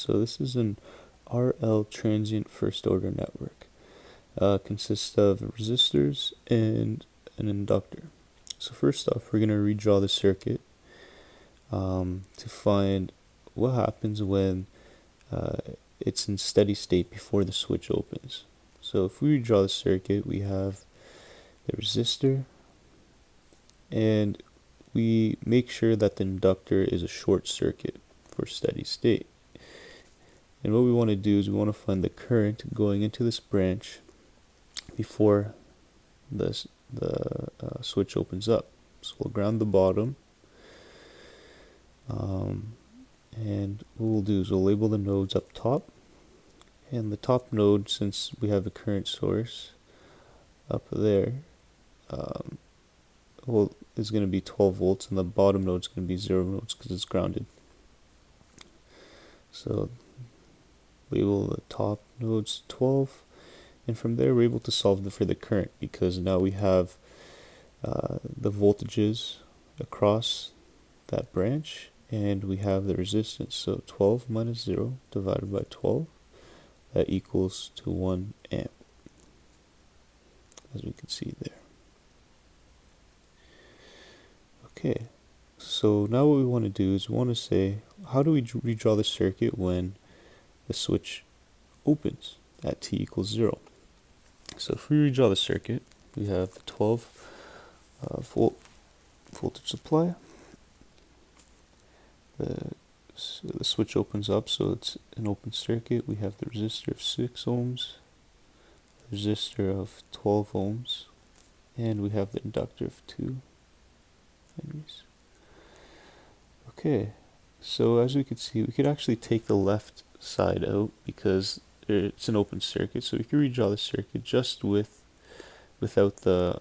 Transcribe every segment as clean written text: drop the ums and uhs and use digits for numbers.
So this is an RL transient first order network. Consists of resistors and an inductor. So first off, we're going to redraw the circuit to find what happens when it's in steady state before the switch opens. So if we redraw the circuit, we have the resistor, and we make sure that the inductor is a short circuit for steady state. And what we want to do is we want to find the current going into this branch before the switch opens up. So we'll ground the bottom, and what we'll do is we'll label the nodes up top, and the top node, since we have the current source up there, is going to be 12 volts, and the bottom node is going to be 0 volts because it's grounded. So label the top nodes 12, and from there we're able to solve for the current, because now we have the voltages across that branch, and we have the resistance. So 12 minus 0 divided by 12, that equals to 1 amp, as we can see there. Okay, so now what we want to do is we want to say, how do we redraw the circuit when the switch opens at t equals 0? So if we redraw the circuit, we have the 12 volt voltage supply. The switch opens up, so it's an open circuit. We have the resistor of 6 ohms, the resistor of 12 ohms, and we have the inductor of 2 henries. Okay, so as we can see, we could actually take the left side out because it's an open circuit, so we can redraw the circuit just without the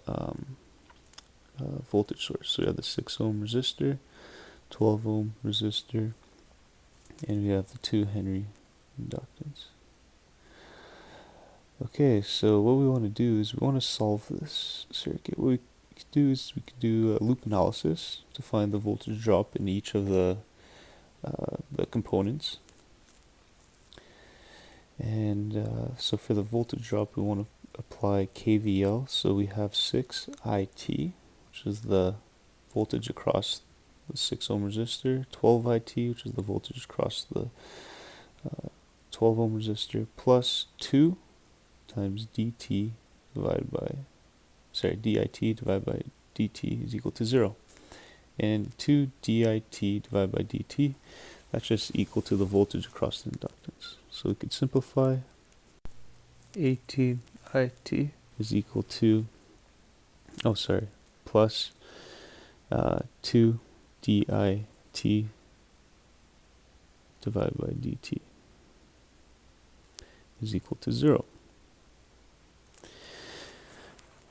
voltage source. So we have the 6 ohm resistor, 12 ohm resistor, and we have the 2 henry inductance. Okay, so what we want to do is we want to solve this circuit. What we could do is we could do a loop analysis to find the voltage drop in each of the components. And so for the voltage drop, we want to apply KVL. So we have 6 IT, which is the voltage across the 6 ohm resistor, 12 IT, which is the voltage across the 12 ohm resistor, plus 2 times DT divided by, DIT divided by DT is equal to 0. And 2 DIT divided by DT, that's just equal to the voltage across the inductance. So we could simplify. 18 IT is equal to, plus 2 DIT divided by DT is equal to 0.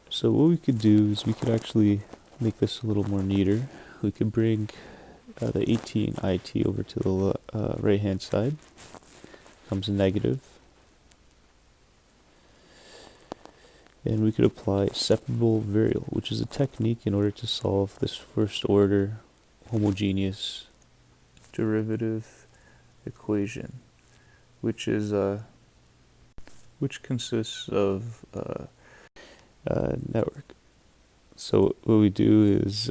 So what we could do is we could actually make this a little more neater. We could bring the 18 IT over to the right hand side, becomes negative, and we could apply separable variable, which is a technique in order to solve this first order homogeneous derivative equation, which consists of network. So what we do is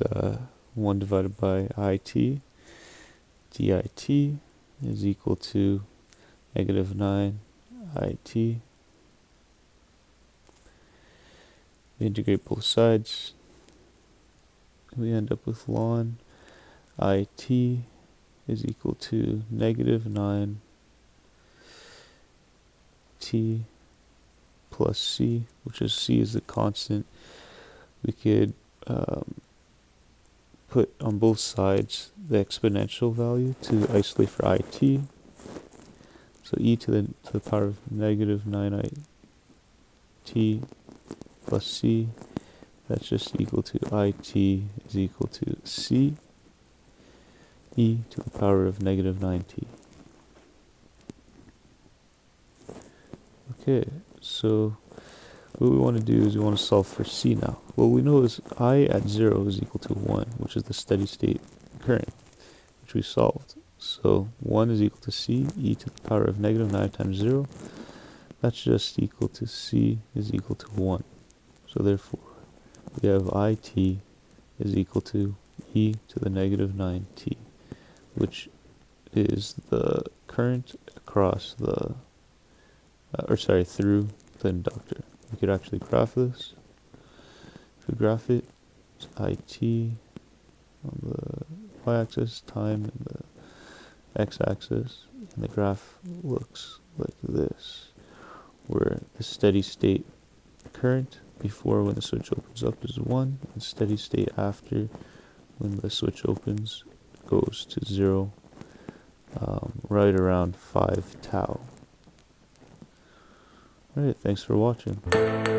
1 divided by IT, DIT is equal to negative 9 IT. We integrate both sides. We end up with ln IT is equal to negative 9 T plus C, which is C is the constant. We could put on both sides the exponential value to isolate for IT. So e to the power of negative 9 IT plus C, that's just equal to IT is equal to C e to the power of negative 9t. Okay, so what we want to do is we want to solve for C now. Well, we know is I at 0 is equal to 1, which is the steady state current, which we solved. So 1 is equal to c, e to the power of negative 9 times 0. That's just equal to c is equal to 1. So therefore, we have it is equal to e to the negative 9t, which is the current across the, through the inductor. We could actually graph this. If we graph it, it's it on the y-axis, time in the x-axis, and the graph looks like this, where the steady state current before when the switch opens up is 1, and steady state after when the switch opens goes to 0, right around 5 tau. Alright, thanks for watching.